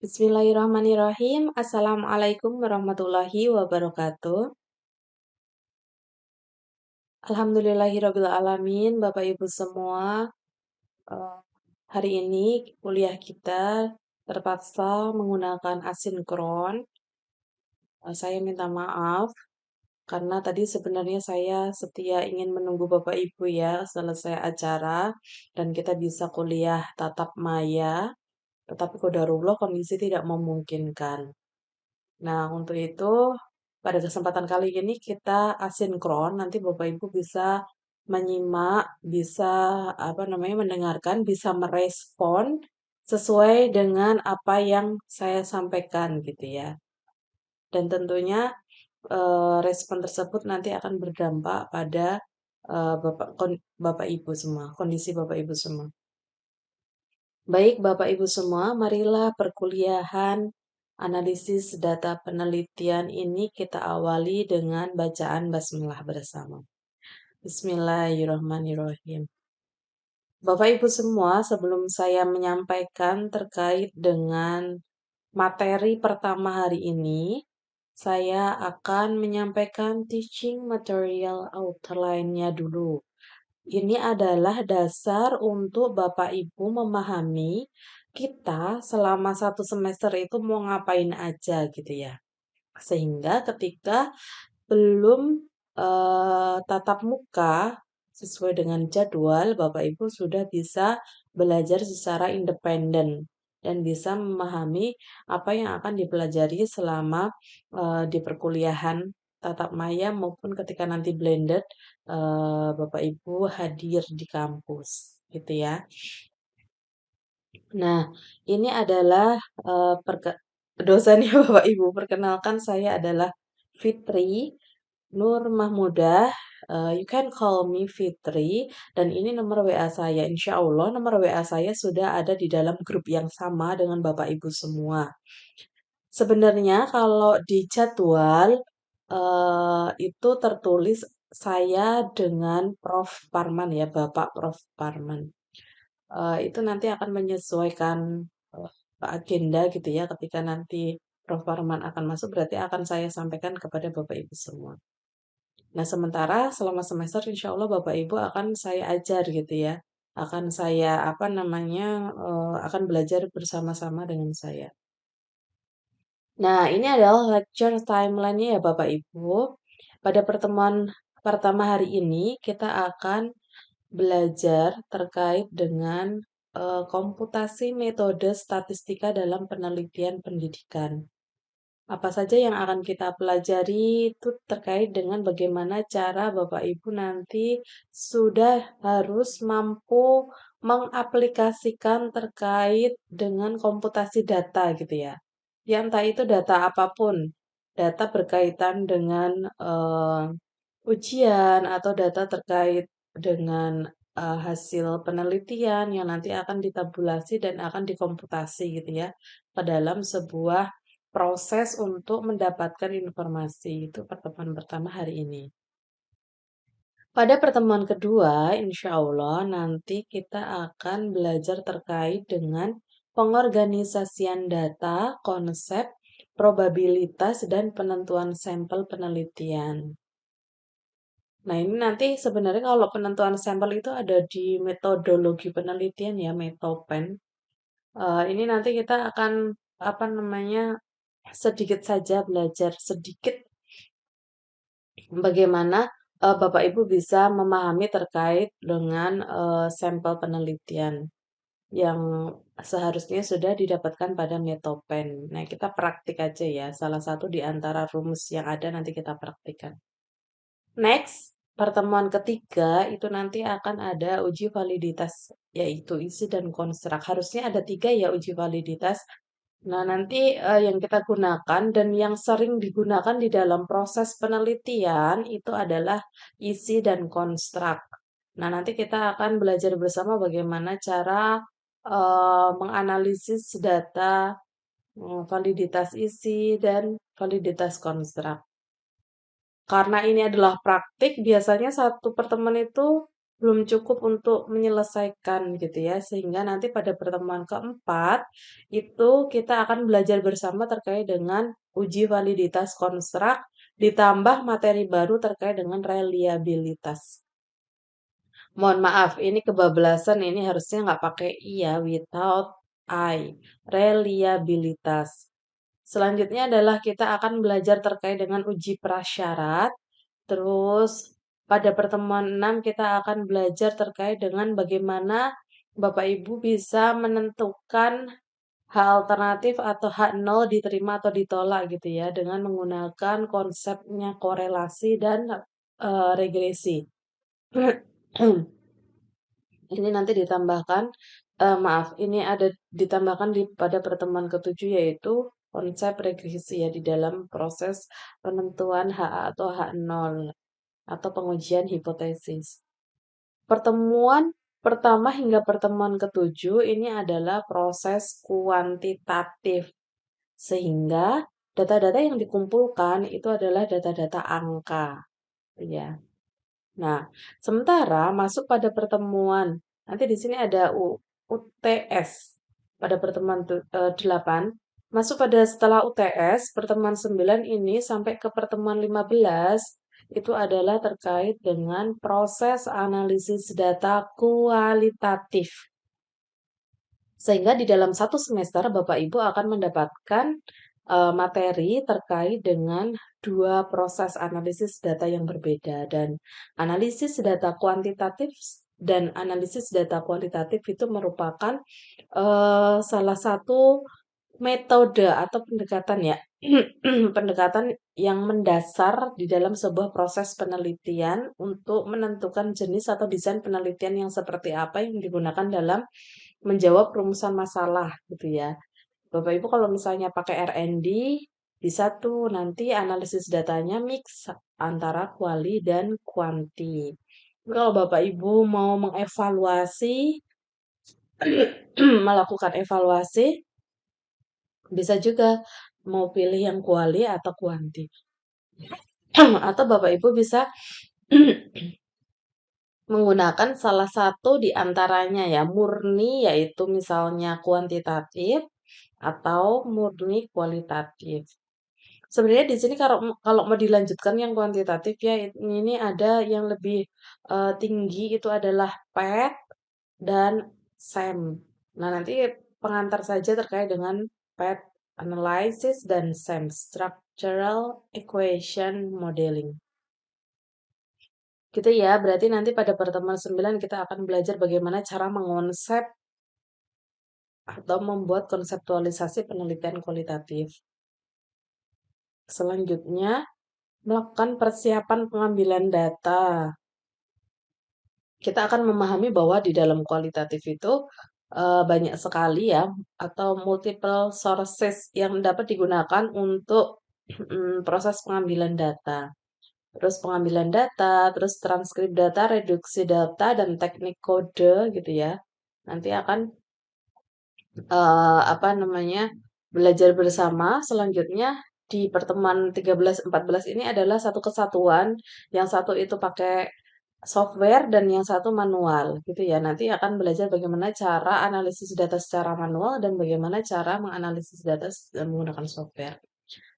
Bismillahirrahmanirrahim. Assalamualaikum warahmatullahi wabarakatuh. Alhamdulillahirabbil alamin, Bapak Ibu semua. eh, Hari ini kuliah kita terpaksa menggunakan asinkron. Saya minta maaf karena tadi sebenarnya saya setia ingin menunggu Bapak Ibu ya selesai acara dan kita bisa kuliah tatap maya, tetapi qadarullah kondisi tidak memungkinkan. Nah, untuk itu pada kesempatan kali ini kita asinkron, nanti Bapak Ibu bisa menyimak, bisa mendengarkan, bisa merespon sesuai dengan apa yang saya sampaikan gitu ya. Dan tentunya respon tersebut nanti akan berdampak pada Bapak Ibu semua, kondisi Bapak Ibu semua. Baik, Bapak Ibu semua, marilah perkuliahan analisis data penelitian ini kita awali dengan bacaan basmalah bersama. Bismillahirrahmanirrahim. Bapak Ibu semua, sebelum saya menyampaikan terkait dengan materi pertama hari ini, saya akan menyampaikan teaching material outline-nya dulu. Ini adalah dasar untuk Bapak Ibu memahami kita selama satu semester itu mau ngapain aja gitu ya. Sehingga ketika belum tatap muka sesuai dengan jadwal, Bapak Ibu sudah bisa belajar secara independen dan bisa memahami apa yang akan dipelajari selama di perkuliahan tatap maya maupun ketika nanti blended Bapak Ibu hadir di kampus gitu ya. Nah, ini adalah dosennya Bapak Ibu. Perkenalkan saya adalah Fitri Nur Mahmudah. You can call me Fitri. Dan ini nomor WA saya. Insya Allah nomor WA saya sudah ada di dalam grup yang sama dengan Bapak Ibu semua. Sebenarnya kalau di jadwal itu tertulis saya dengan Prof. Parman ya, Bapak Prof. Parman. Itu nanti akan menyesuaikan eh, agenda gitu ya ketika nanti Prof. Parman akan masuk berarti akan saya sampaikan kepada Bapak Ibu semua. Nah, sementara selama semester insya Allah Bapak Ibu akan saya ajar gitu ya. Akan saya akan belajar bersama-sama dengan saya. Nah, ini adalah lecture timeline-nya ya Bapak Ibu. Pada pertemuan pertama hari ini kita akan belajar terkait dengan komputasi metode statistika dalam penelitian pendidikan. Apa saja yang akan kita pelajari itu terkait dengan bagaimana cara Bapak Ibu nanti sudah harus mampu mengaplikasikan terkait dengan komputasi data gitu ya. Ya entah itu data apapun, data berkaitan dengan ujian atau data terkait dengan hasil penelitian yang nanti akan ditabulasi dan akan dikomputasi gitu ya ke dalam sebuah proses untuk mendapatkan informasi. Itu pertemuan pertama hari ini. Pada pertemuan kedua, insya Allah nanti kita akan belajar terkait dengan pengorganisasian data, konsep, probabilitas, dan penentuan sampel penelitian. Nah, ini nanti sebenarnya kalau penentuan sampel itu ada di metodologi penelitian ya, Metopen. Ini nanti kita akan sedikit saja belajar sedikit bagaimana Bapak Ibu bisa memahami terkait dengan sampel penelitian yang seharusnya sudah didapatkan pada Metopen. Nah, kita praktik aja ya, salah satu di antara rumus yang ada nanti kita praktikkan. Next, pertemuan ketiga itu nanti akan ada uji validitas, yaitu isi dan konstruk. Harusnya ada 3 ya uji validitas. Nah, nanti yang kita gunakan dan yang sering digunakan di dalam proses penelitian itu adalah isi dan konstruk. Nah, nanti kita akan belajar bersama bagaimana cara menganalisis data, validitas isi, dan validitas konstruk. Karena ini adalah praktik, biasanya satu pertemuan itu belum cukup untuk menyelesaikan gitu ya. Sehingga nanti pada pertemuan keempat itu kita akan belajar bersama terkait dengan uji validitas konstruk ditambah materi baru terkait dengan reliabilitas. Mohon maaf, ini kebablasan, ini harusnya nggak pakai I ya, without I. Reliabilitas. Selanjutnya adalah kita akan belajar terkait dengan uji prasyarat. Terus pada pertemuan 6 kita akan belajar terkait dengan bagaimana Bapak Ibu bisa menentukan hak alternatif atau hak nol diterima atau ditolak gitu ya dengan menggunakan konsepnya korelasi dan regresi. Ini nanti ditambahkan, maaf, ini ada ditambahkan pada pertemuan ketujuh yaitu konsep regresi ya di dalam proses penentuan hak atau hak nol atau pengujian hipotesis. Pertemuan pertama hingga pertemuan ketujuh ini adalah proses kuantitatif, sehingga data-data yang dikumpulkan itu adalah data-data angka, ya. Nah, sementara masuk pada pertemuan, nanti di sini ada UTS pada pertemuan 8, masuk pada setelah UTS, pertemuan 9 ini sampai ke pertemuan 15, itu adalah terkait dengan proses analisis data kualitatif. Sehingga di dalam satu semester Bapak Ibu akan mendapatkan materi terkait dengan dua proses analisis data yang berbeda dan analisis data kuantitatif dan analisis data kualitatif itu merupakan salah satu metode atau pendekatan ya pendekatan yang mendasar di dalam sebuah proses penelitian untuk menentukan jenis atau desain penelitian yang seperti apa yang digunakan dalam menjawab rumusan masalah gitu ya. Bapak Ibu kalau misalnya pakai R&D bisa tuh nanti analisis datanya mix antara kuali dan kuanti. Kalau Bapak Ibu mau mengevaluasi melakukan evaluasi bisa juga mau pilih yang kuali atau kuanti. Atau Bapak Ibu bisa menggunakan salah satu di antaranya ya, murni yaitu misalnya kuantitatif atau murni kualitatif. Sebenarnya di sini kalau kalau mau dilanjutkan yang kuantitatif ya ini ada yang lebih tinggi itu adalah PET dan SEM. Nah, nanti pengantar saja terkait dengan PET analysis dan SEM structural equation modeling. Gitu ya, berarti nanti pada pertemuan 9 kita akan belajar bagaimana cara mengonsep atau membuat konseptualisasi penelitian kualitatif. Selanjutnya, melakukan persiapan pengambilan data. Kita akan memahami bahwa di dalam kualitatif itu banyak sekali ya, atau multiple sources yang dapat digunakan untuk proses pengambilan data. Terus pengambilan data, terus transkrip data, reduksi data, dan teknik kode gitu ya. Nanti akan apa namanya belajar bersama. Selanjutnya di pertemuan 13-14 ini adalah satu kesatuan. Yang satu itu pakai software dan yang satu manual gitu ya. Nanti akan belajar bagaimana cara analisis data secara manual dan bagaimana cara menganalisis data menggunakan software.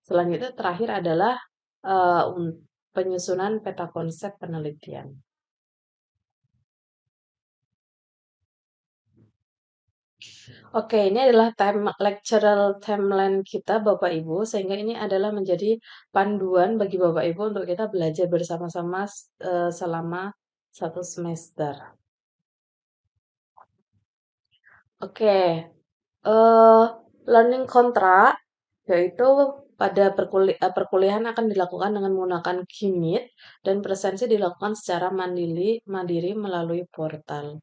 Selanjutnya terakhir adalah penyusunan peta konsep penelitian. Oke, ini adalah lectural timeline kita Bapak Ibu, sehingga ini adalah menjadi panduan bagi Bapak Ibu untuk kita belajar bersama-sama selama satu semester. Oke, eh learning contract yaitu pada perkuliahan akan dilakukan dengan menggunakan Gmeet dan presensi dilakukan secara mandiri melalui portal.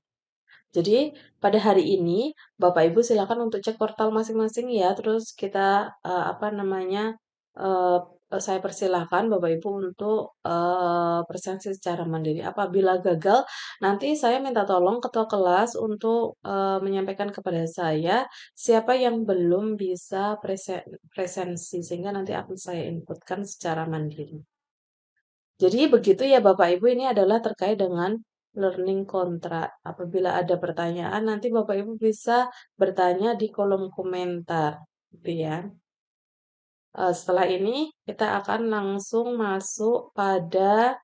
Jadi pada hari ini Bapak Ibu silakan untuk cek portal masing-masing ya. Terus kita apa namanya eh, saya persilahkan Bapak Ibu untuk presensi secara mandiri. Apabila gagal, nanti saya minta tolong ketua kelas untuk menyampaikan kepada saya siapa yang belum bisa presensi sehingga nanti akan saya inputkan secara mandiri. Jadi begitu ya Bapak Ibu, ini adalah terkait dengan learning contract. Apabila ada pertanyaan, nanti Bapak Ibu bisa bertanya di kolom komentar, gitu ya. Setelah ini kita akan langsung masuk pada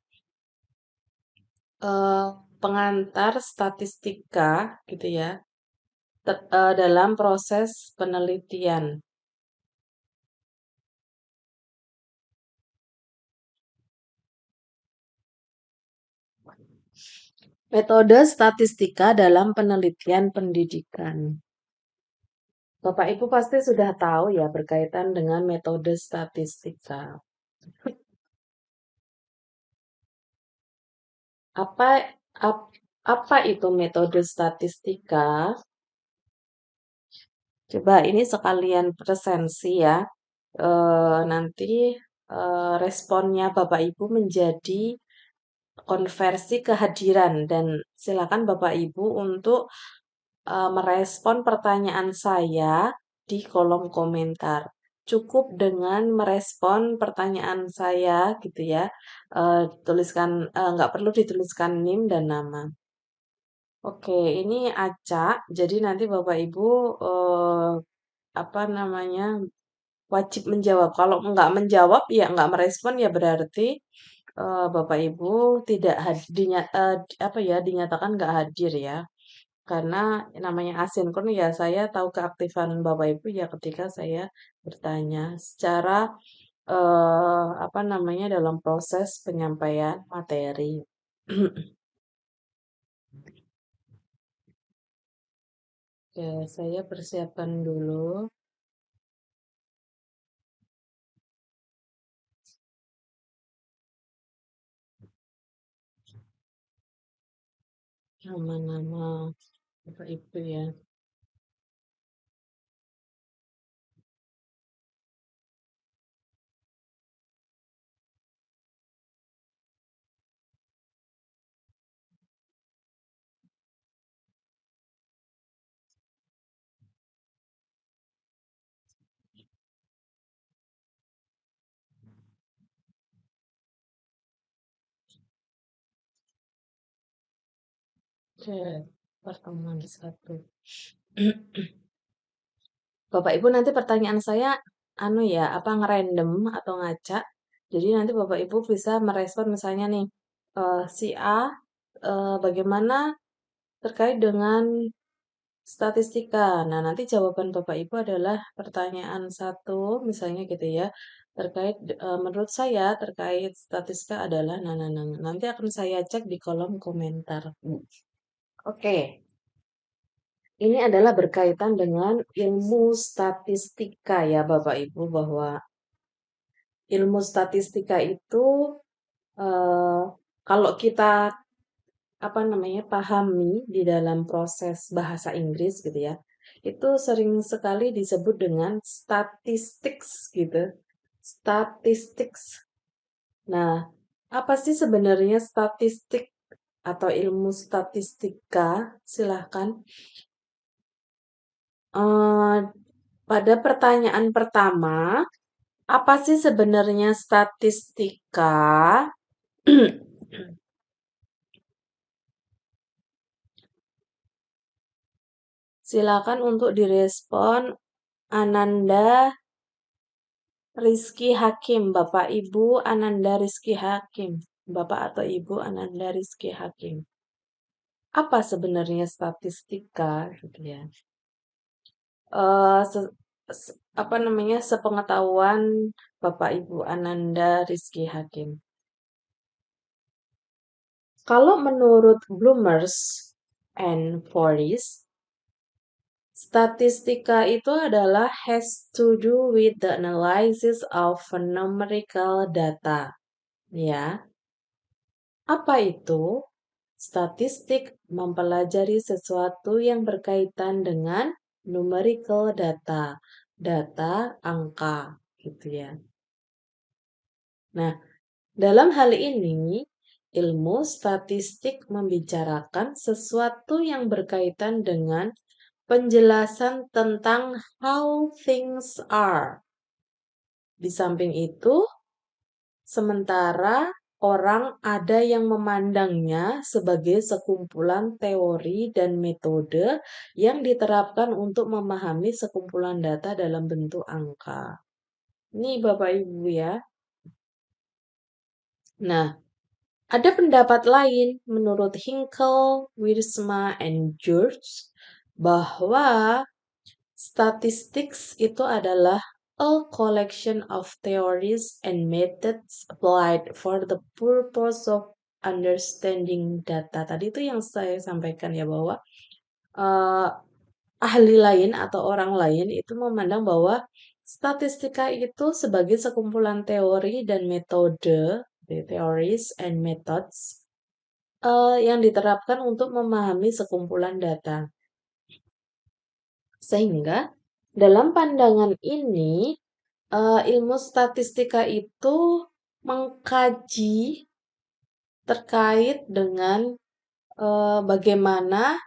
eh, pengantar statistika, gitu ya, dalam proses penelitian. Metode statistika dalam penelitian pendidikan. Bapak Ibu pasti sudah tahu ya berkaitan dengan metode statistika. Apa apa itu metode statistika? Coba ini sekalian presensi ya. Nanti responnya Bapak Ibu menjadi konversi kehadiran dan silakan Bapak Ibu untuk merespon pertanyaan saya di kolom komentar. Cukup dengan merespon pertanyaan saya gitu ya. Tuliskan nggak perlu dituliskan NIM dan nama. Oke, ini acak. Jadi nanti Bapak Ibu apa namanya wajib menjawab. Kalau nggak menjawab ya nggak merespon ya berarti Bapak Ibu tidak apa ya dinyatakan nggak hadir ya. Karena namanya asinkron ya saya tahu keaktifan Bapak Ibu ya ketika saya bertanya secara apa namanya dalam proses penyampaian materi. Oke, saya persiapkan dulu. Nama-nama Bapak Ibu ya. Oke, pertemuan satu. Bapak Ibu nanti pertanyaan saya anu ya, apa ngerandom atau ngacak. Jadi nanti Bapak Ibu bisa merespon misalnya nih si A bagaimana terkait dengan statistika. Nah, nanti jawaban Bapak Ibu adalah pertanyaan satu misalnya gitu ya. Terkait menurut saya terkait statistika adalah nah. Nanti akan saya cek di kolom komentar. Oke. Ini adalah berkaitan dengan ilmu statistika ya Bapak Ibu bahwa ilmu statistika itu eh, kalau kita apa namanya pahami di dalam proses bahasa Inggris gitu ya, itu sering sekali disebut dengan statistics gitu. Statistics. Nah, apa sih sebenarnya statistik atau ilmu statistika? Silahkan. Eh, pada pertanyaan pertama, apa sih sebenarnya statistika? Silakan untuk direspon Ananda Rizky Hakim, Bapak Ibu Ananda Rizky Hakim, Bapak atau Ibu Ananda Rizky Hakim. Apa sebenarnya statistika gitu ya? Eh, se- apa namanya sepengetahuan Bapak Ibu Ananda Rizky Hakim. Kalau menurut Bloomers and Forrest, statistika itu adalah has to do with the analysis of numerical data. Ya, apa itu? Statistik mempelajari sesuatu yang berkaitan dengan numerical data, data angka, gitu ya. Nah, dalam hal ini, ilmu statistik membicarakan sesuatu yang berkaitan dengan penjelasan tentang how things are. Di samping itu, sementara orang ada yang memandangnya sebagai sekumpulan teori dan metode yang diterapkan untuk memahami sekumpulan data dalam bentuk angka. Ini Bapak Ibu ya. Nah, ada pendapat lain menurut Hinkel, Wiersma, and George bahwa statistics itu adalah a collection of theories and methods applied for the purpose of understanding data. Tadi itu yang saya sampaikan ya bahwa eh, ahli lain atau orang lain itu memandang bahwa statistika itu sebagai sekumpulan teori dan metode, the theories and methods yang diterapkan untuk memahami sekumpulan data. Sehingga dalam pandangan ini, ilmu statistika itu mengkaji terkait dengan bagaimana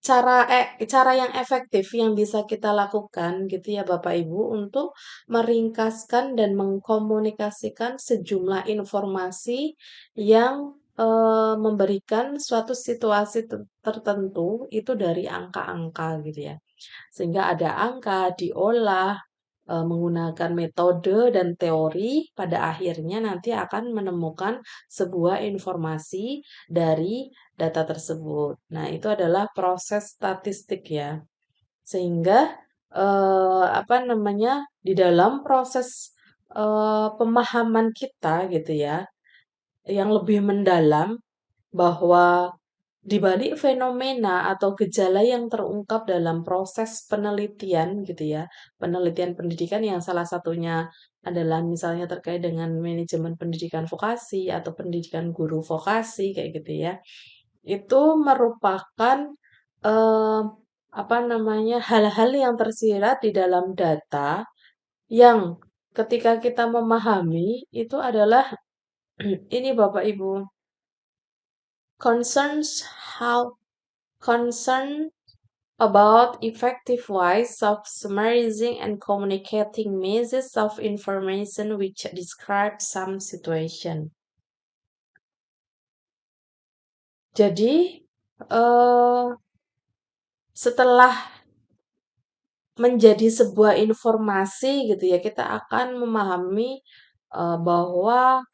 cara yang efektif yang bisa kita lakukan gitu ya Bapak Ibu untuk meringkaskan dan mengkomunikasikan sejumlah informasi yang memberikan suatu situasi tertentu itu dari angka-angka gitu ya. Sehingga ada angka diolah menggunakan metode dan teori, pada akhirnya nanti akan menemukan sebuah informasi dari data tersebut. Nah, itu adalah proses statistik ya. Sehingga apa namanya? Di dalam proses pemahaman kita gitu ya, yang lebih mendalam bahwa di balik fenomena atau gejala yang terungkap dalam proses penelitian gitu ya, penelitian pendidikan yang salah satunya adalah misalnya terkait dengan manajemen pendidikan vokasi atau pendidikan guru vokasi kayak gitu ya. Itu merupakan eh, apa namanya hal-hal yang tersirat di dalam data yang ketika kita memahami itu adalah ini Bapak Ibu concerns how concern about effective ways of summarizing and communicating messages of information which describe some situation. Jadi, setelah menjadi sebuah informasi gitu ya, kita akan memahami bahwa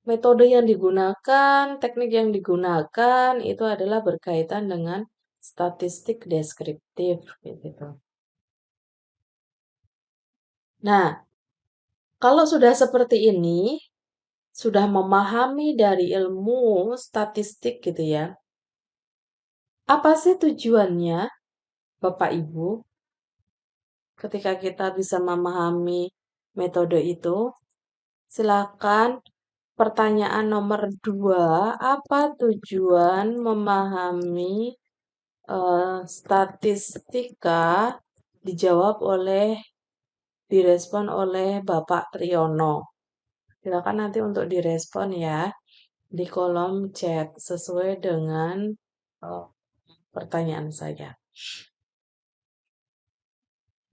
metode yang digunakan, teknik yang digunakan itu adalah berkaitan dengan statistik deskriptif gitu. Nah, kalau sudah seperti ini, sudah memahami dari ilmu statistik gitu ya. Apa sih tujuannya, Bapak Ibu, ketika kita bisa memahami metode itu? Silakan pertanyaan nomor 2, apa tujuan memahami statistika? Dijawab oleh, direspon oleh Bapak Triyono. Silakan nanti untuk direspon ya di kolom chat sesuai dengan pertanyaan saya.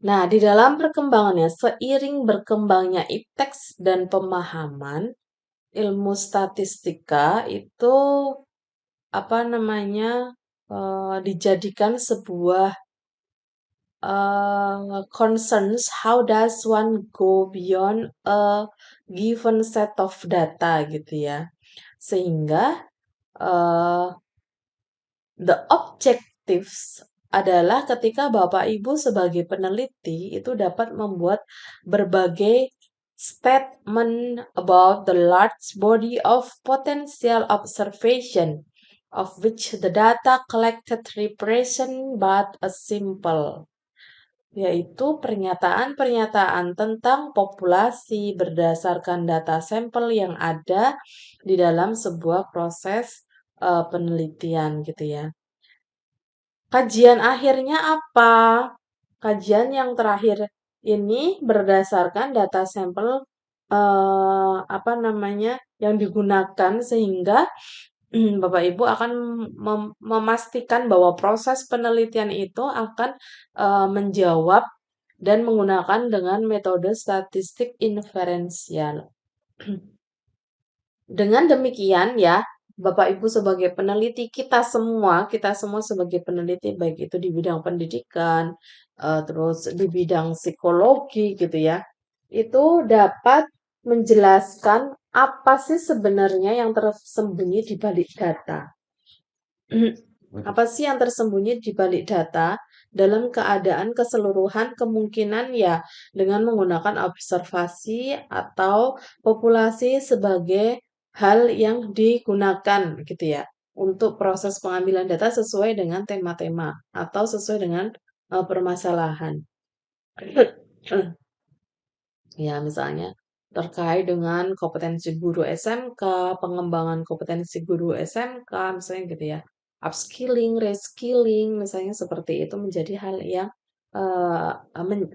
Nah, di dalam perkembangannya, seiring berkembangnya ipteks dan pemahaman, ilmu statistika itu apa namanya dijadikan sebuah concerns how does one go beyond a given set of data gitu ya. Sehingga uh, the objectives adalah ketika Bapak Ibu sebagai peneliti itu dapat membuat berbagai statement about the large body of potential observation of which the data collected represent but a simple, yaitu pernyataan-pernyataan tentang populasi berdasarkan data sampel yang ada di dalam sebuah proses penelitian gitu ya. Kajian akhirnya apa? Kajian yang terakhir ini berdasarkan data sampel apa namanya yang digunakan sehingga Bapak Ibu akan memastikan bahwa proses penelitian itu akan menjawab dan menggunakan dengan metode statistik inferensial. Dengan demikian ya, Bapak Ibu sebagai peneliti, kita semua sebagai peneliti baik itu di bidang pendidikan, terus di bidang psikologi gitu ya, itu dapat menjelaskan apa sih sebenarnya yang tersembunyi di balik data. Apa sih yang tersembunyi di balik data dalam keadaan keseluruhan kemungkinan ya dengan menggunakan observasi atau populasi sebagai hal yang digunakan gitu ya untuk proses pengambilan data sesuai dengan tema-tema atau sesuai dengan permasalahan. Ya, misalnya terkait dengan kompetensi guru SMK, pengembangan kompetensi guru SMK, misalnya gitu ya. Upskilling, reskilling, misalnya seperti itu menjadi hal yang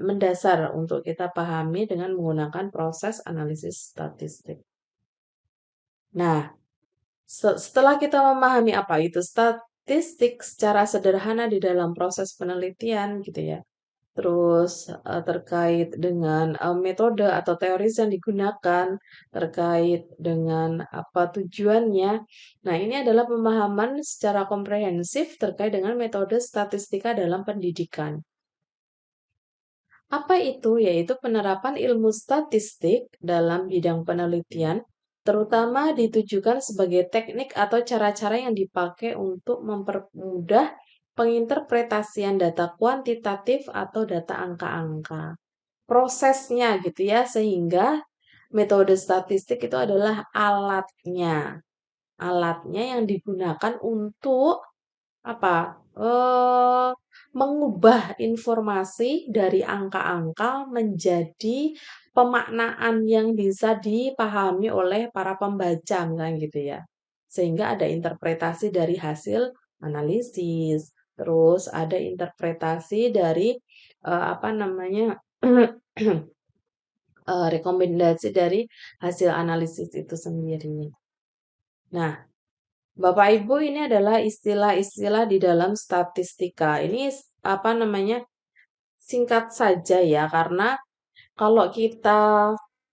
mendasar untuk kita pahami dengan menggunakan proses analisis statistik. Nah, setelah kita memahami apa itu statistik secara sederhana di dalam proses penelitian gitu ya. Terus, terkait dengan, metode atau teori yang digunakan, terkait dengan apa tujuannya. Nah, ini adalah pemahaman secara komprehensif terkait dengan metode statistika dalam pendidikan. Apa itu? Yaitu penerapan ilmu statistik dalam bidang penelitian, terutama ditujukan sebagai teknik atau cara-cara yang dipakai untuk mempermudah penginterpretasian data kuantitatif atau data angka-angka. Prosesnya gitu ya, sehingga metode statistik itu adalah alatnya. Alatnya yang digunakan untuk apa? Mengubah informasi dari angka-angka menjadi pemaknaan yang bisa dipahami oleh para pembaca, misalnya gitu ya. Sehingga ada interpretasi dari hasil analisis, terus ada interpretasi dari apa namanya? Rekomendasi dari hasil analisis itu sendiri. Nah, Bapak Ibu ini adalah istilah-istilah di dalam statistika. Ini apa namanya? Singkat saja ya, karena kalau kita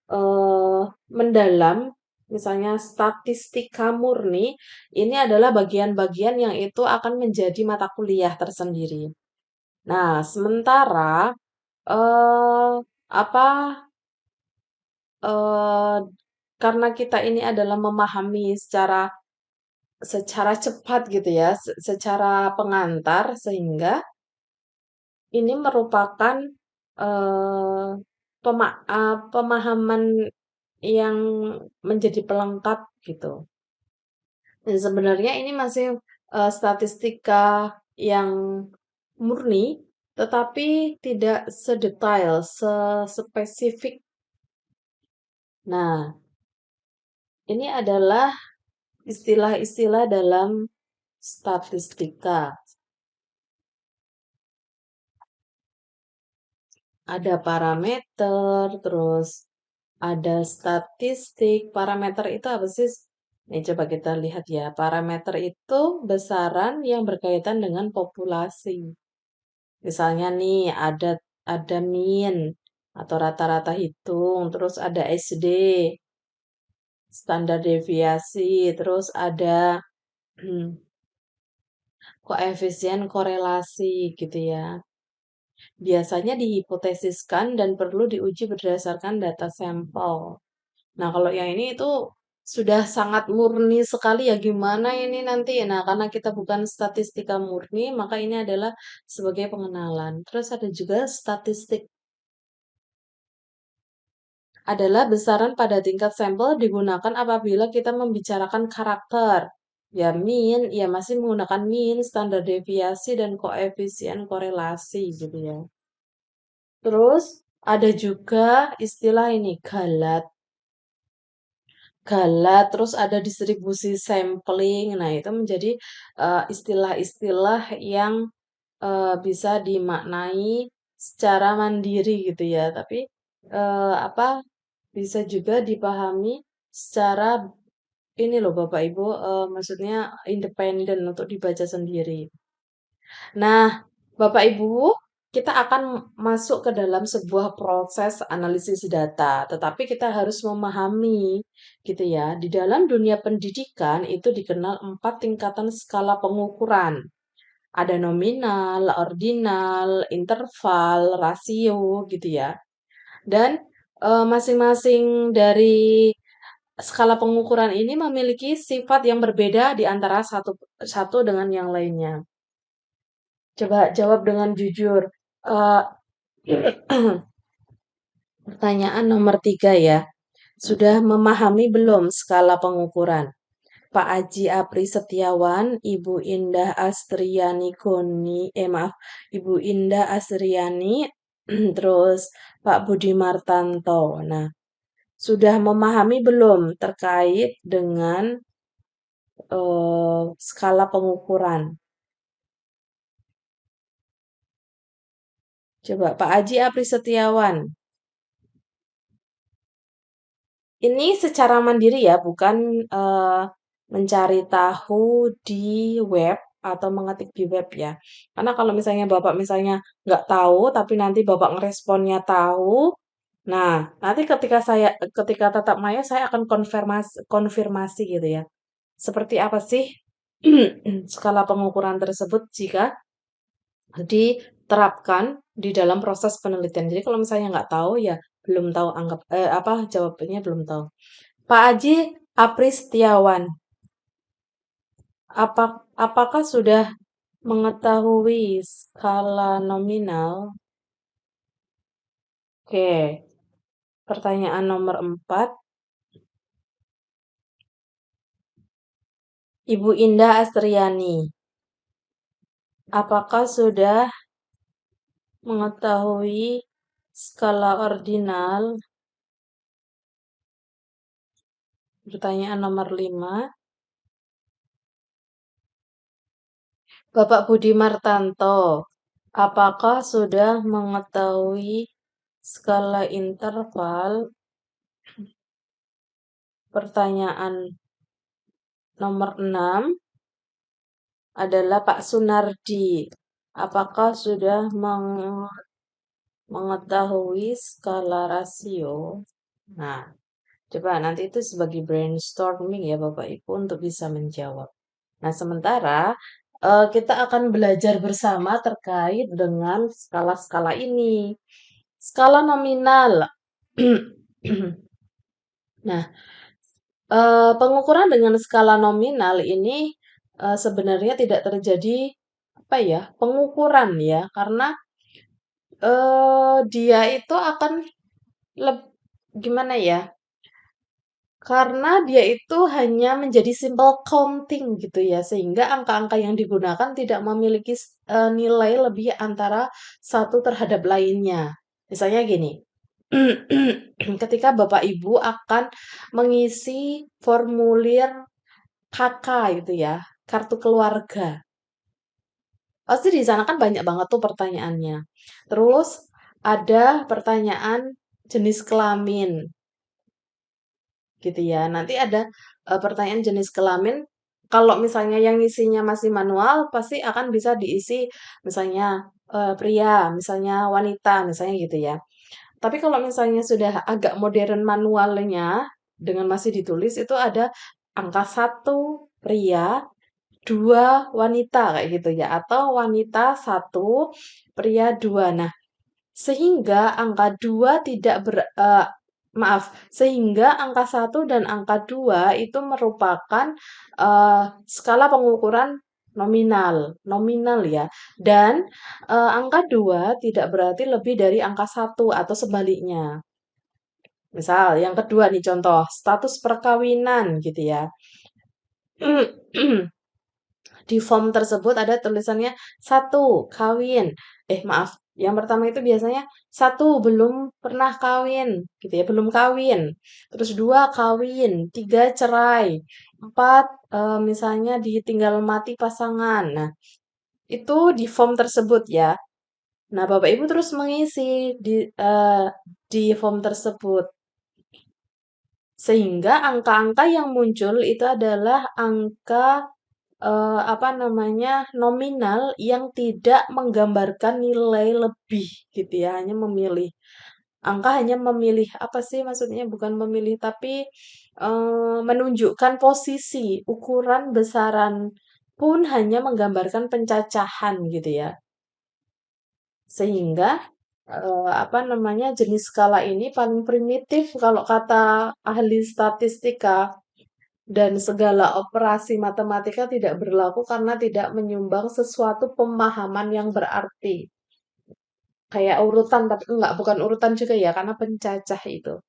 eh, mendalam, misalnya statistika murni, ini adalah bagian-bagian yang itu akan menjadi mata kuliah tersendiri. Nah, sementara eh, apa eh, karena kita ini adalah memahami secara secara cepat gitu ya, secara pengantar sehingga ini merupakan eh, pemahaman yang menjadi pelengkap gitu. Dan sebenarnya ini masih statistika yang murni, tetapi tidak sedetail, sespesifik. Nah, ini adalah istilah-istilah dalam statistika. Ada parameter, terus ada statistik. Parameter itu apa sih? Nih coba kita lihat ya. Parameter itu besaran yang berkaitan dengan populasi. Misalnya nih ada mean atau rata-rata hitung, terus ada SD, standar deviasi, terus ada koefisien korelasi gitu ya. Biasanya dihipotesiskan dan perlu diuji berdasarkan data sampel. Nah, kalau yang ini itu sudah sangat murni sekali ya gimana ini nanti. Nah, karena kita bukan statistika murni, maka ini adalah sebagai pengenalan. Terus ada juga statistik adalah besaran pada tingkat sampel digunakan apabila kita membicarakan karakter. Ya, mean, ya masih menggunakan mean, standar deviasi, dan koefisien korelasi gitu ya. Terus ada juga istilah ini, galat. Galat, terus ada distribusi sampling. Nah, itu menjadi istilah-istilah yang bisa dimaknai secara mandiri gitu ya. Tapi apa bisa juga dipahami secara ini loh Bapak Ibu, maksudnya independen untuk dibaca sendiri. Nah, Bapak Ibu, kita akan masuk ke dalam sebuah proses analisis data, tetapi kita harus memahami gitu ya. Di dalam dunia pendidikan itu dikenal 4 tingkatan skala pengukuran. Ada nominal, ordinal, interval, rasio gitu ya. Dan masing-masing dari skala pengukuran ini memiliki sifat yang berbeda di antara satu satu dengan yang lainnya. Coba jawab dengan jujur. Eh, Pertanyaan nomor 3 ya. Sudah memahami belum skala pengukuran? Pak Aji Apri Setiawan, Ibu Indah Astriani Koni, maaf, Ibu Indah Astriani, terus Pak Budi Martanto. Nah, sudah memahami belum terkait dengan skala pengukuran? Coba Pak Aji Apri Setiawan. Ini secara mandiri ya, bukan mencari tahu di web atau mengetik di web ya. Karena kalau misalnya Bapak misalnya nggak tahu, tapi nanti Bapak ngeresponnya tahu, nah nanti ketika tatap maya saya akan konfirmasi konfirmasi gitu ya. Seperti apa sih skala pengukuran tersebut jika diterapkan di dalam proses penelitian. Jadi kalau misalnya nggak tahu ya belum tahu apa jawabannya belum tahu. Pak Aji Apri Setiawan, apakah sudah mengetahui skala nominal? Oke, pertanyaan nomor 4. Ibu Indah Astriani, apakah sudah mengetahui skala ordinal? Pertanyaan nomor 5. Bapak Budi Martanto, apakah sudah mengetahui skala interval? Pertanyaan nomor 6 adalah Pak Sunardi. Apakah sudah mengetahui skala rasio? Nah, coba nanti itu sebagai brainstorming ya Bapak Ibu untuk bisa menjawab. Nah, sementara kita akan belajar bersama terkait dengan skala-skala ini. Skala nominal. Nah, pengukuran dengan skala nominal ini sebenarnya tidak terjadi apa ya pengukuran ya karena dia itu akan gimana ya? Karena dia itu hanya menjadi simple counting gitu ya, sehingga angka-angka yang digunakan tidak memiliki nilai lebih antara satu terhadap lainnya. Misalnya gini, ketika Bapak Ibu akan mengisi formulir KK gitu ya, kartu keluarga. Pasti di sana kan banyak banget tuh pertanyaannya. Terus ada pertanyaan jenis kelamin gitu ya. Nanti ada pertanyaan jenis kelamin. Kalau misalnya yang isinya masih manual, pasti akan bisa diisi misalnya pria, misalnya wanita, misalnya gitu ya. Tapi kalau misalnya sudah agak modern manualnya dengan masih ditulis itu ada angka 1 pria, 2 wanita kayak gitu ya atau wanita 1, pria 2. Nah, sehingga angka 2 tidak maaf, sehingga angka 1 dan angka 2 itu merupakan skala pengukuran nominal, nominal ya. Dan angka 2 tidak berarti lebih dari angka 1 atau sebaliknya. Misal yang kedua nih contoh, status perkawinan gitu ya. Di form tersebut ada tulisannya 1 kawin. Maaf, yang pertama itu biasanya 1 belum pernah kawin gitu ya, belum kawin. Terus 2 kawin, 3 cerai, 4 misalnya ditinggal mati pasangan. Nah, itu di form tersebut ya. Nah, Bapak Ibu terus mengisi di form tersebut. Sehingga angka-angka yang muncul itu adalah angka apa namanya, nominal yang tidak menggambarkan nilai lebih gitu ya, hanya memilih. Angka hanya memilih, apa sih maksudnya? Bukan memilih, tapi menunjukkan posisi, ukuran, besaran pun hanya menggambarkan pencacahan gitu ya. Sehingga, apa namanya, jenis skala ini paling primitif kalau kata ahli statistika dan segala operasi matematika tidak berlaku karena tidak menyumbang sesuatu pemahaman yang berarti. Kayak urutan, tapi enggak, bukan urutan juga ya, karena pencacah itu.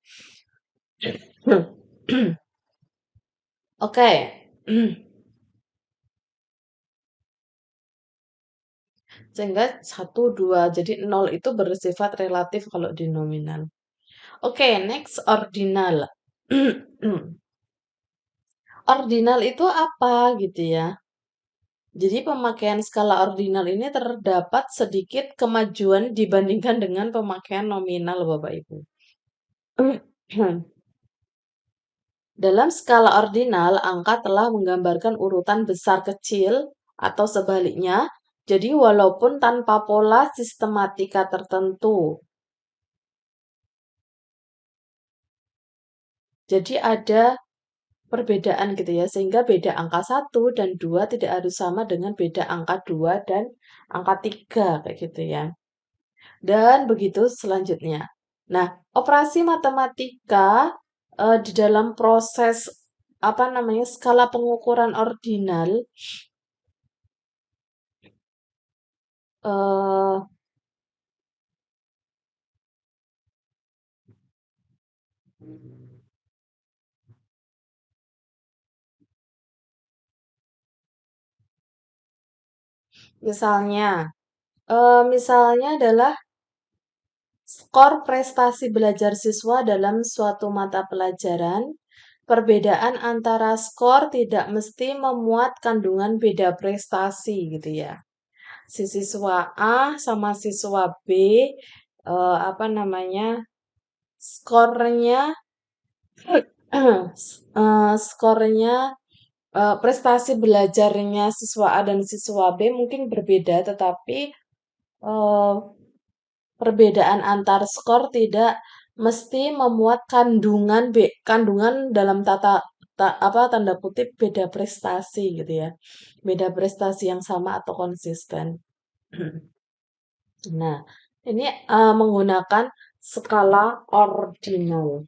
Oke. Sehingga satu 2 jadi nol itu bersifat relatif kalau di nominal. Oke, next ordinal. Ordinal itu apa gitu ya? Jadi pemakaian skala ordinal ini terdapat sedikit kemajuan dibandingkan dengan pemakaian nominal, Bapak Ibu. Dalam skala ordinal, angka telah menggambarkan urutan besar kecil atau sebaliknya. Jadi walaupun tanpa pola sistematika tertentu. Jadi ada perbedaan gitu ya, sehingga beda angka 1 dan 2 tidak harus sama dengan beda angka 2 dan angka 3 kayak gitu ya. Dan begitu selanjutnya. Nah, operasi matematika di dalam proses apa namanya skala pengukuran ordinal eh misalnya misalnya adalah skor prestasi belajar siswa dalam suatu mata pelajaran. Perbedaan antara skor tidak mesti memuat kandungan beda prestasi gitu ya. Si siswa A sama siswa B, apa namanya, skornya, skornya, prestasi belajarnya siswa A dan siswa B mungkin berbeda, tetapi eh, perbedaan antar skor tidak mesti memuat kandungan dalam apa tanda kutip beda prestasi gitu ya. Beda prestasi yang sama atau konsisten. Nah, ini menggunakan skala ordinal.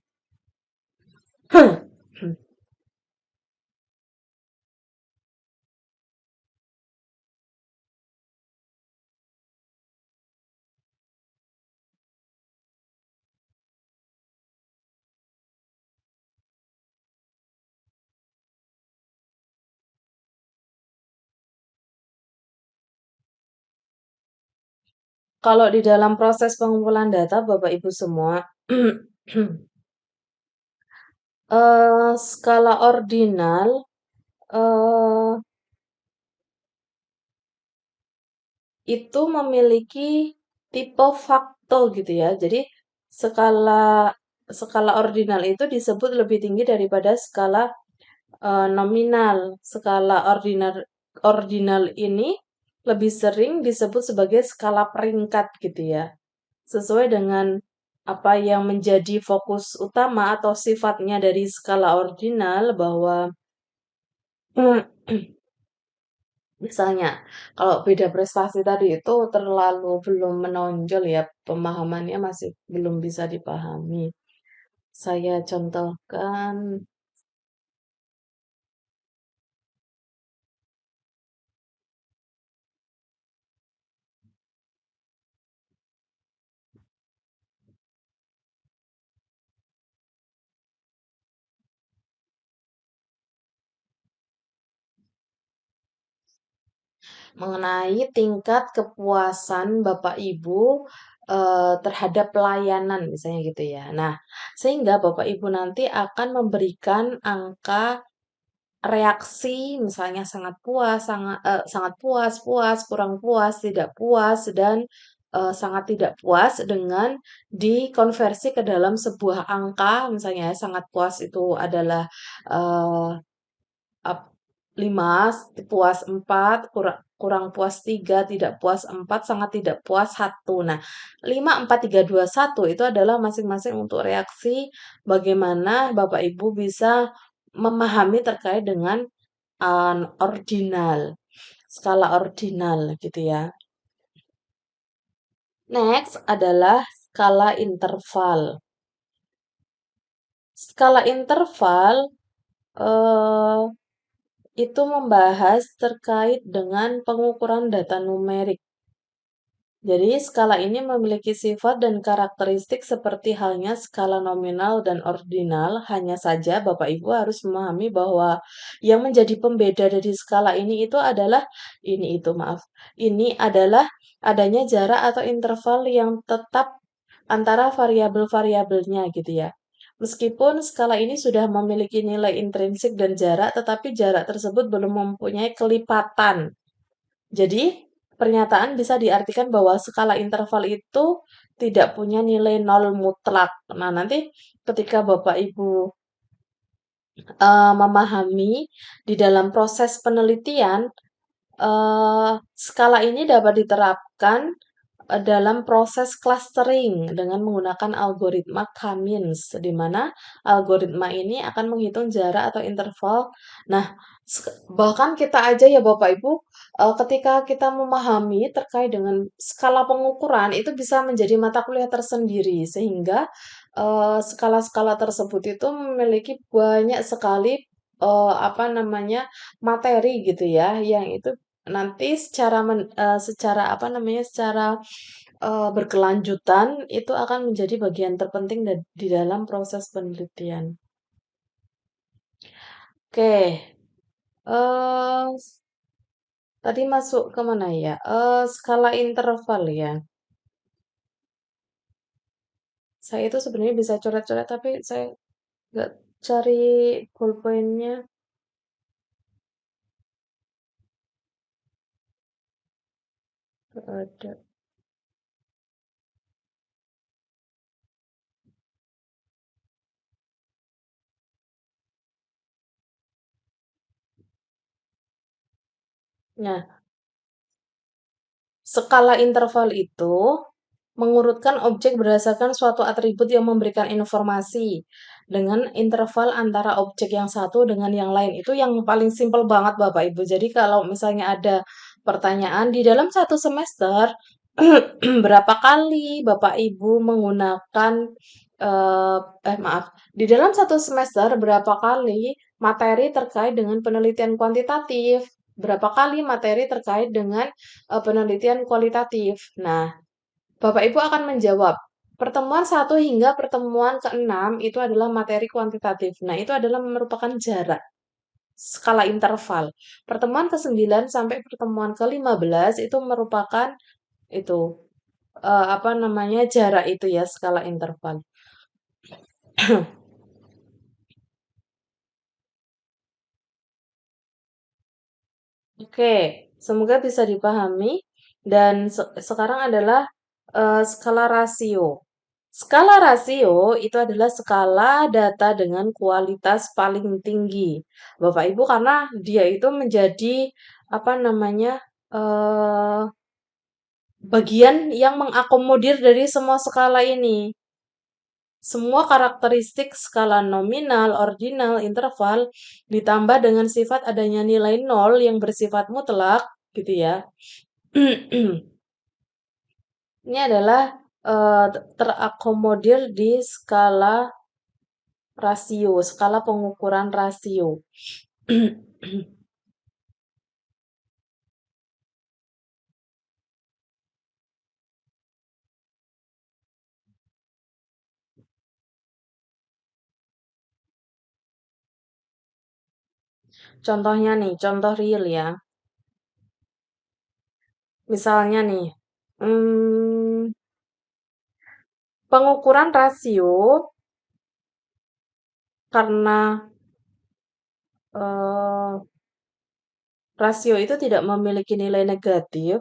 Kalau di dalam proses pengumpulan data, Bapak Ibu semua, skala ordinal eh, itu memiliki tipe faktor gitu ya. Jadi skala skala ordinal itu disebut lebih tinggi daripada skala nominal. Skala ordinal ini lebih sering disebut sebagai skala peringkat gitu ya. Sesuai dengan apa yang menjadi fokus utama atau sifatnya dari skala ordinal bahwa misalnya, kalau beda prestasi tadi itu terlalu belum menonjol ya, pemahamannya masih belum bisa dipahami. Saya contohkan mengenai tingkat kepuasan Bapak Ibu terhadap pelayanan misalnya gitu ya. Nah, sehingga Bapak Ibu nanti akan memberikan angka reaksi misalnya sangat puas, sangat puas, puas, kurang puas, tidak puas, dan sangat tidak puas dengan dikonversi ke dalam sebuah angka, misalnya ya, sangat puas itu adalah eh, 5, puas 4, kurang kurang puas 3, tidak puas 4, sangat tidak puas 1. Nah, 5, 4, 3, 2, 1 itu adalah masing-masing untuk reaksi bagaimana Bapak Ibu bisa memahami terkait dengan ordinal, skala ordinal gitu ya. Next adalah skala interval. Skala interval eh, itu membahas terkait dengan pengukuran data numerik. Jadi, skala ini memiliki sifat dan karakteristik seperti halnya skala nominal dan ordinal. Hanya saja, Bapak Ibu harus memahami bahwa yang menjadi pembeda dari skala ini itu adalah maaf. Ini adalah adanya jarak atau interval yang tetap antara variabel-variabelnya gitu ya. Meskipun skala ini sudah memiliki nilai intrinsik dan jarak, tetapi jarak tersebut belum mempunyai kelipatan. Jadi, pernyataan bisa diartikan bahwa skala interval itu tidak punya nilai nol mutlak. Nah, nanti ketika Bapak Ibu memahami di dalam proses penelitian, skala ini dapat diterapkan dalam proses clustering dengan menggunakan algoritma K-means, di mana algoritma ini akan menghitung jarak atau interval. Nah, bahkan kita aja ya Bapak Ibu, ketika kita memahami terkait dengan skala pengukuran, itu bisa menjadi mata kuliah tersendiri, sehingga skala-skala tersebut itu memiliki banyak sekali apa namanya materi gitu ya, yang itu nanti secara apa namanya, secara berkelanjutan itu akan menjadi bagian terpenting di dalam proses penelitian. Oke, tadi masuk ke mana ya? Skala interval ya. Saya itu sebenarnya bisa coret-coret tapi saya nggak cari pulpennya. Nggak ada. Nah, skala interval itu mengurutkan objek berdasarkan suatu atribut yang memberikan informasi dengan interval antara objek yang satu dengan yang lain. Itu yang paling simpel banget Bapak Ibu. Jadi kalau misalnya ada pertanyaan di dalam satu semester, berapa kali Bapak Ibu menggunakan maaf, di dalam satu semester berapa kali materi terkait dengan penelitian kuantitatif, berapa kali materi terkait dengan penelitian kualitatif. Nah, Bapak Ibu akan menjawab, pertemuan 1 hingga pertemuan ke-6 itu adalah materi kuantitatif. Nah, itu adalah merupakan jarak, skala interval. Pertemuan ke-9 sampai pertemuan ke-15 itu merupakan itu apa namanya jarak itu ya, skala interval. Oke, semoga bisa dipahami. Dan sekarang adalah skala rasio. Skala rasio itu adalah skala data dengan kualitas paling tinggi. Bapak Ibu, karena dia itu menjadi apa namanya eh, bagian yang mengakomodir dari semua skala ini. Semua karakteristik skala nominal, ordinal, interval ditambah dengan sifat adanya nilai nol yang bersifat mutlak, gitu ya. Ini adalah terakomodir di skala rasio, skala pengukuran rasio. Contohnya nih, contoh real ya. Misalnya nih, hmm, pengukuran rasio karena eh, rasio itu tidak memiliki nilai negatif,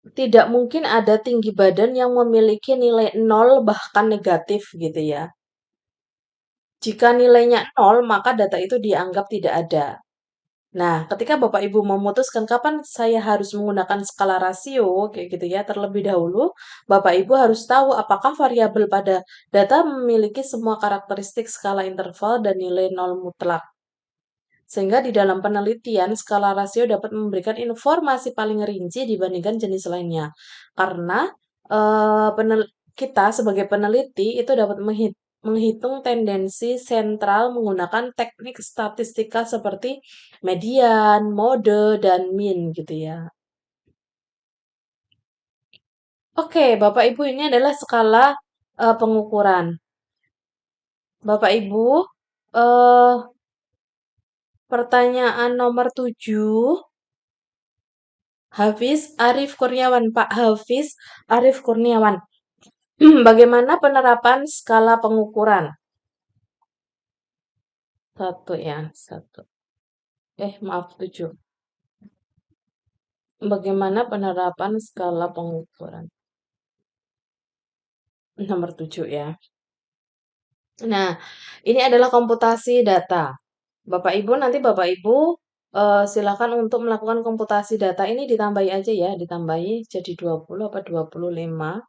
Tidak mungkin ada tinggi badan yang memiliki nilai nol bahkan negatif gitu ya. Jika nilainya nol, maka data itu dianggap tidak ada. Nah, ketika Bapak Ibu memutuskan kapan saya harus menggunakan skala rasio, kayak gitu ya, terlebih dahulu Bapak Ibu harus tahu apakah variabel pada data memiliki semua karakteristik skala interval dan nilai nol mutlak. Sehingga di dalam penelitian, skala rasio dapat memberikan informasi paling rinci dibandingkan jenis lainnya. Karena kita sebagai peneliti itu dapat menghitung tendensi sentral menggunakan teknik statistika seperti median, mode, dan mean gitu ya. Oke, Bapak Ibu ini adalah skala pengukuran. Bapak Ibu, eh, pertanyaan nomor 7. Hafiz Arif Kurniawan, Pak Hafiz Arif Kurniawan. Bagaimana penerapan skala pengukuran? Satu ya, satu. Maaf, 7. Bagaimana penerapan skala pengukuran? Nomor 7 ya. Nah, ini adalah komputasi data. Bapak Ibu, nanti Bapak Ibu silakan untuk melakukan komputasi data ini ditambahi aja ya, ditambahi jadi 20 apa 25.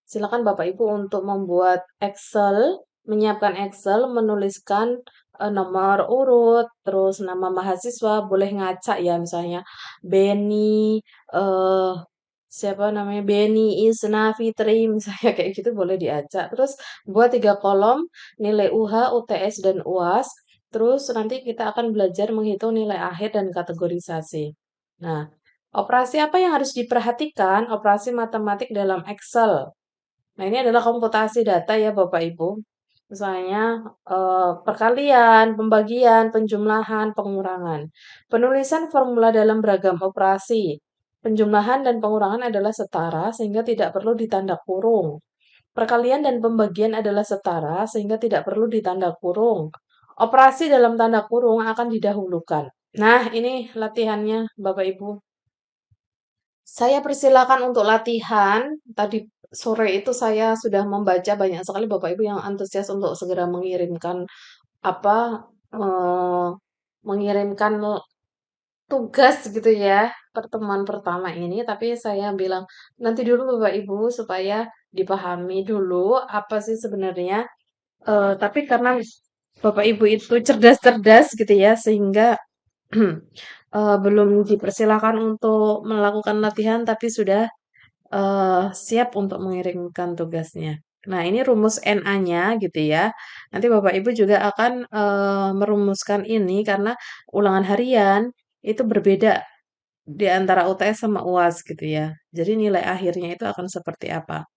Silakan Bapak Ibu untuk membuat Excel, menyiapkan Excel, menuliskan nomor urut, terus nama mahasiswa, boleh ngacak ya misalnya Beni, eh, siapa namanya Beni Isna Fitri, misalnya kayak gitu boleh diacak. Terus buat 3 kolom nilai UH, UTS, dan UAS. Terus nanti kita akan belajar menghitung nilai akhir dan kategorisasi. Nah, operasi apa yang harus diperhatikan? Operasi matematik dalam Excel. Nah, ini adalah komputasi data ya Bapak Ibu. Misalnya perkalian, pembagian, penjumlahan, pengurangan. Penulisan formula dalam beragam operasi. Penjumlahan dan pengurangan adalah setara sehingga tidak perlu ditanda kurung. Perkalian dan pembagian adalah setara sehingga tidak perlu ditanda kurung. Operasi dalam tanda kurung akan didahulukan. Nah, ini latihannya Bapak Ibu. Saya persilakan untuk latihan. Tadi sore itu saya sudah membaca banyak sekali Bapak Ibu yang antusias untuk segera mengirimkan apa eh, mengirimkan tugas gitu ya pertemuan pertama ini. Tapi saya bilang nanti dulu Bapak Ibu supaya dipahami dulu apa sih sebenarnya. Tapi karena Bapak Ibu itu cerdas-cerdas gitu ya sehingga belum dipersilakan untuk melakukan latihan tapi sudah siap untuk mengirimkan tugasnya. Nah, ini rumus NA-nya gitu ya. Nanti Bapak Ibu juga akan merumuskan ini karena ulangan harian itu berbeda di antara UTS sama UAS gitu ya. Jadi nilai akhirnya itu akan seperti apa.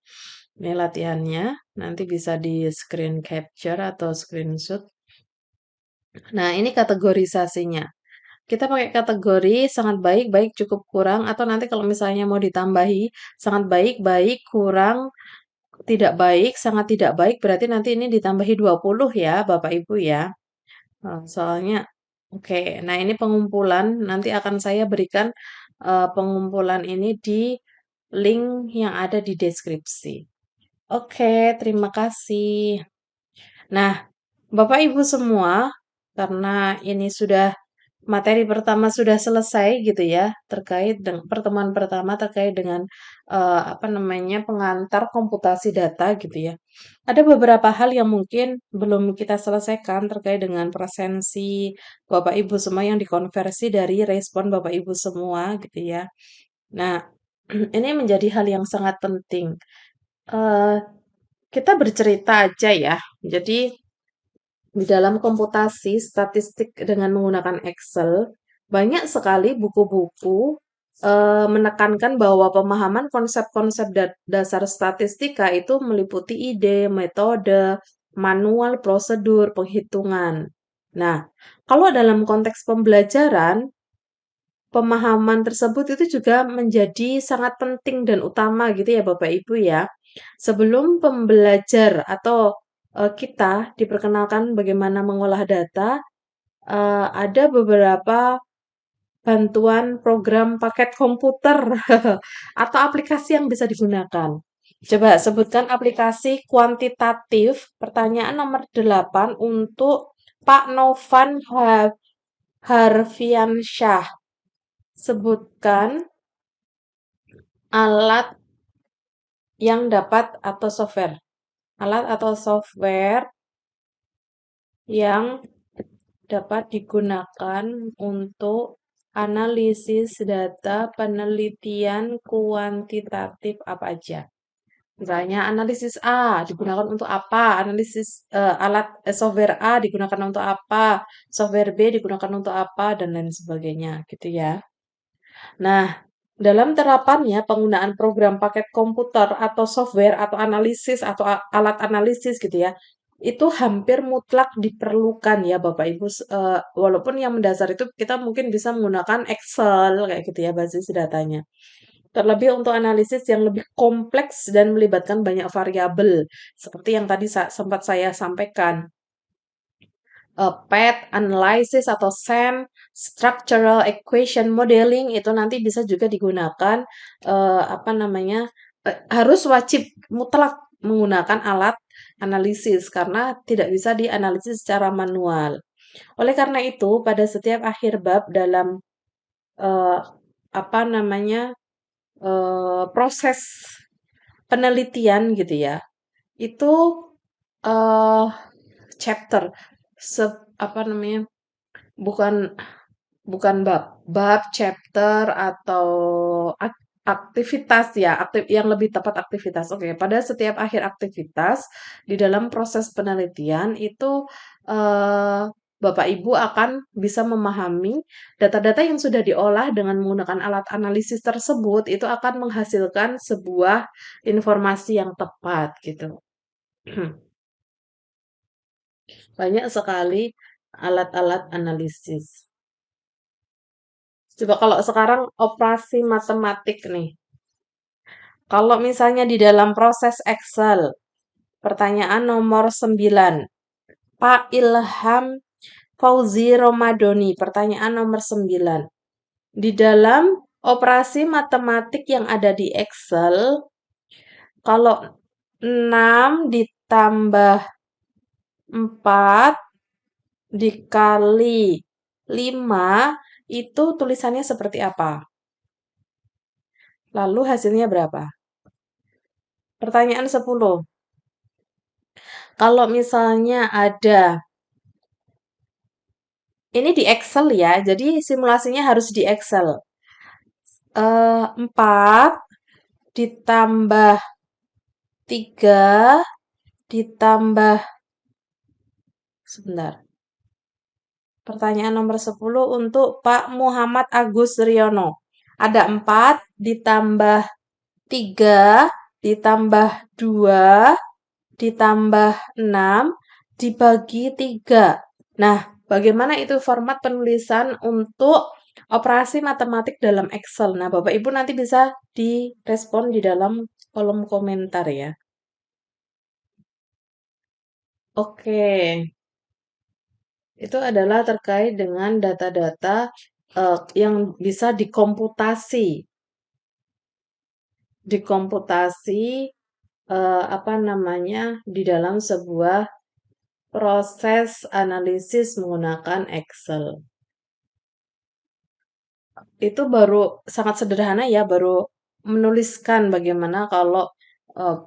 Ini latihannya, nanti bisa di screen capture atau screenshot. Nah, ini kategorisasinya. Kita pakai kategori sangat baik, baik, cukup, kurang, atau nanti kalau misalnya mau ditambahi sangat baik, baik, kurang, tidak baik, sangat tidak baik, berarti nanti ini ditambahi 20 ya, Bapak Ibu ya. Soalnya, oke, nah ini pengumpulan, nanti akan saya berikan pengumpulan ini di link yang ada di deskripsi. Oke, terima kasih. Nah, Bapak Ibu semua, karena ini sudah materi pertama sudah selesai gitu ya, terkait dengan pertemuan pertama terkait dengan apa namanya pengantar komputasi data gitu ya. Ada beberapa hal yang mungkin belum kita selesaikan terkait dengan presensi Bapak Ibu semua yang dikonversi dari respon Bapak Ibu semua gitu ya. Nah, ini menjadi hal yang sangat penting. Eh, kita bercerita aja ya. Jadi di dalam komputasi statistik dengan menggunakan Excel, banyak sekali buku-buku menekankan bahwa pemahaman konsep-konsep dasar statistika itu meliputi ide, metode, manual, prosedur, penghitungan. Nah, kalau dalam konteks pembelajaran, pemahaman tersebut itu juga menjadi sangat penting dan utama gitu ya Bapak Ibu ya. Sebelum pembelajar atau kita diperkenalkan bagaimana mengolah data, ada beberapa bantuan program paket komputer atau aplikasi yang bisa digunakan. Coba sebutkan aplikasi kuantitatif. Pertanyaan nomor 8 untuk Pak Novan Harfiansyah. Sebutkan alat yang dapat atau software. Alat atau software yang dapat digunakan untuk analisis data penelitian kuantitatif apa aja. Misalnya analisis A digunakan untuk apa? Analisis software A digunakan untuk apa? Software B digunakan untuk apa dan lain sebagainya, gitu ya. Nah, dalam terapannya penggunaan program paket komputer atau software atau analisis atau alat analisis gitu ya, itu hampir mutlak diperlukan ya Bapak Ibu. Walaupun yang mendasar itu kita mungkin bisa menggunakan Excel kayak gitu ya basis datanya. Terlebih untuk analisis yang lebih kompleks dan melibatkan banyak variabel, seperti yang tadi sempat saya sampaikan. PET analysis atau SEM, structural equation modeling itu nanti bisa juga digunakan apa namanya harus wajib mutlak menggunakan alat analisis karena tidak bisa dianalisis secara manual. Oleh karena itu, pada setiap akhir bab dalam eh, apa namanya proses penelitian gitu ya, itu eh chapter apa namanya bukan bukan bab, chapter atau aktivitas ya, yang lebih tepat aktivitas. Oke, pada setiap akhir aktivitas di dalam proses penelitian itu eh, Bapak Ibu akan bisa memahami data-data yang sudah diolah dengan menggunakan alat analisis tersebut itu akan menghasilkan sebuah informasi yang tepat gitu. Banyak sekali alat-alat analisis. Coba kalau sekarang operasi matematik nih. Kalau misalnya di dalam proses Excel, pertanyaan nomor 9. Pak Ilham Fauzi Romadoni, pertanyaan nomor 9. Di dalam operasi matematik yang ada di Excel, kalau 6 ditambah 4 dikali 5 itu tulisannya seperti apa? Lalu hasilnya berapa? Pertanyaan 10. Kalau misalnya ada, ini di Excel ya, jadi simulasinya harus di Excel. 4 ditambah 3 ditambah, sebentar. Pertanyaan nomor 10 untuk Pak Muhammad Agus Riono. Ada 4 ditambah 3 ditambah 2 ditambah 6 dibagi 3. Nah, bagaimana itu format penulisan untuk operasi matematik dalam Excel? Nah, Bapak Ibu nanti bisa direspon di dalam kolom komentar ya. Oke, itu adalah terkait dengan data-data yang bisa dikomputasi. Dikomputasi apa namanya di dalam sebuah proses analisis menggunakan Excel. Itu baru sangat sederhana ya, baru menuliskan bagaimana kalau eh,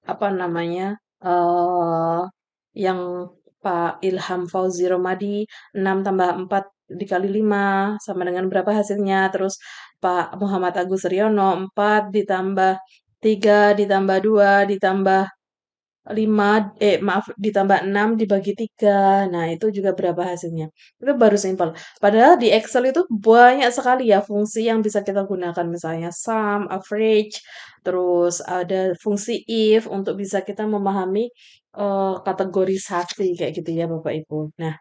apa namanya eh yang Pak Ilham Fauzi Romadi 6 tambah 4 dikali 5 sama dengan berapa hasilnya. Terus Pak Muhammad Agus Riono 4 ditambah 3 ditambah 2 ditambah 5 maaf ditambah 6 dibagi 3. Nah, itu juga berapa hasilnya. Itu baru simpel. Padahal di Excel itu banyak sekali ya fungsi yang bisa kita gunakan. Misalnya sum, average, terus ada fungsi if untuk bisa kita memahami kategorisasi kayak gitu ya Bapak Ibu. Nah,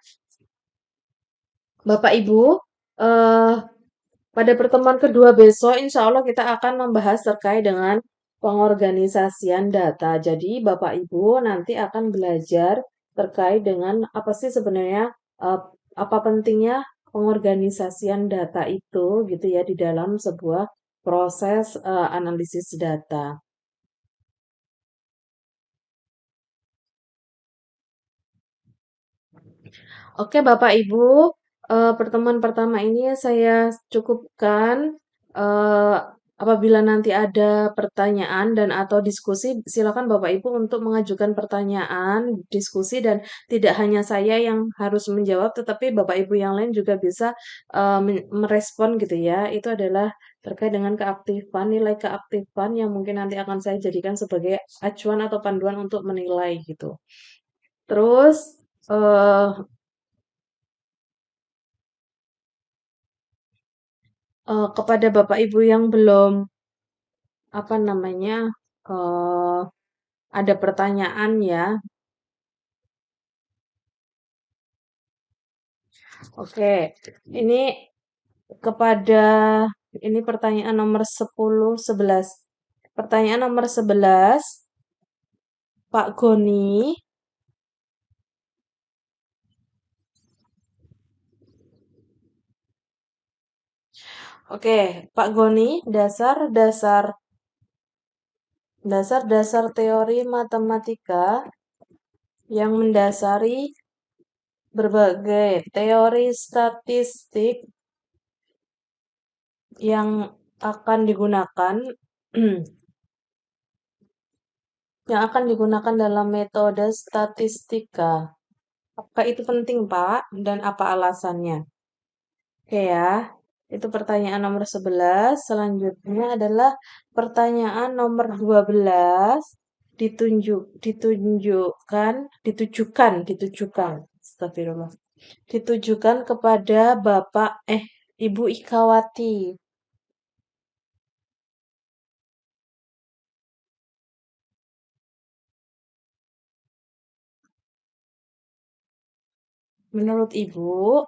Bapak Ibu, eh pada pertemuan kedua besok, insya Allah kita akan membahas terkait dengan pengorganisasian data. Jadi, Bapak Ibu nanti akan belajar terkait dengan apa sih sebenarnya, apa pentingnya pengorganisasian data itu gitu ya di dalam sebuah proses analisis data. Oke, Bapak Ibu, pertemuan pertama ini saya cukupkan. Eh, Apabila nanti ada pertanyaan dan atau diskusi, silakan Bapak Ibu untuk mengajukan pertanyaan, diskusi, dan tidak hanya saya yang harus menjawab, tetapi Bapak Ibu yang lain juga bisa merespon gitu ya. Itu adalah terkait dengan keaktifan, nilai keaktifan yang mungkin nanti akan saya jadikan sebagai acuan atau panduan untuk menilai gitu. Terus eh kepada Bapak Ibu yang belum, apa namanya, eee, ada pertanyaan ya. Oke, ini kepada ini pertanyaan nomor 10, 11. Pertanyaan nomor 11, Pak Goni. Oke, Pak Goni, dasar-dasar dasar-dasar teori matematika yang mendasari berbagai teori statistik yang akan digunakan yang akan digunakan dalam metode statistika. Apakah itu penting, Pak? Dan apa alasannya? Oke ya, itu pertanyaan nomor 11. Selanjutnya adalah pertanyaan nomor 12. Ditujukan, astagfirullah. Ditujukan kepada Bapak, Ibu Ikawati. Menurut Ibu,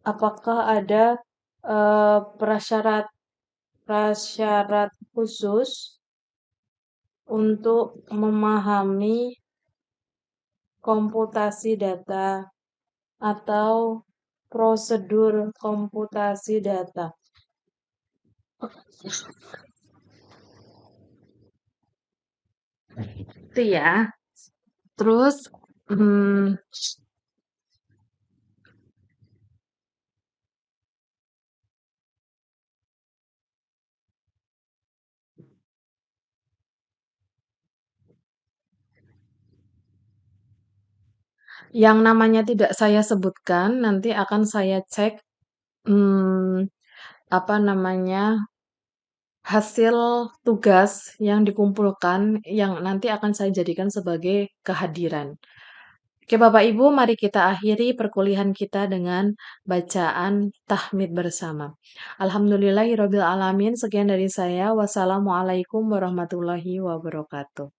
apakah ada prasyarat prasyarat khusus untuk memahami komputasi data atau prosedur komputasi data? Itu ya. Terus, hmm, yang namanya tidak saya sebutkan, nanti akan saya cek, hmm, apa namanya, hasil tugas yang dikumpulkan yang nanti akan saya jadikan sebagai kehadiran. Oke, Bapak Ibu, mari kita akhiri perkuliahan kita dengan bacaan tahmid bersama. Alhamdulillahirabbil alamin. Sekian dari saya. Wassalamualaikum warahmatullahi wabarakatuh.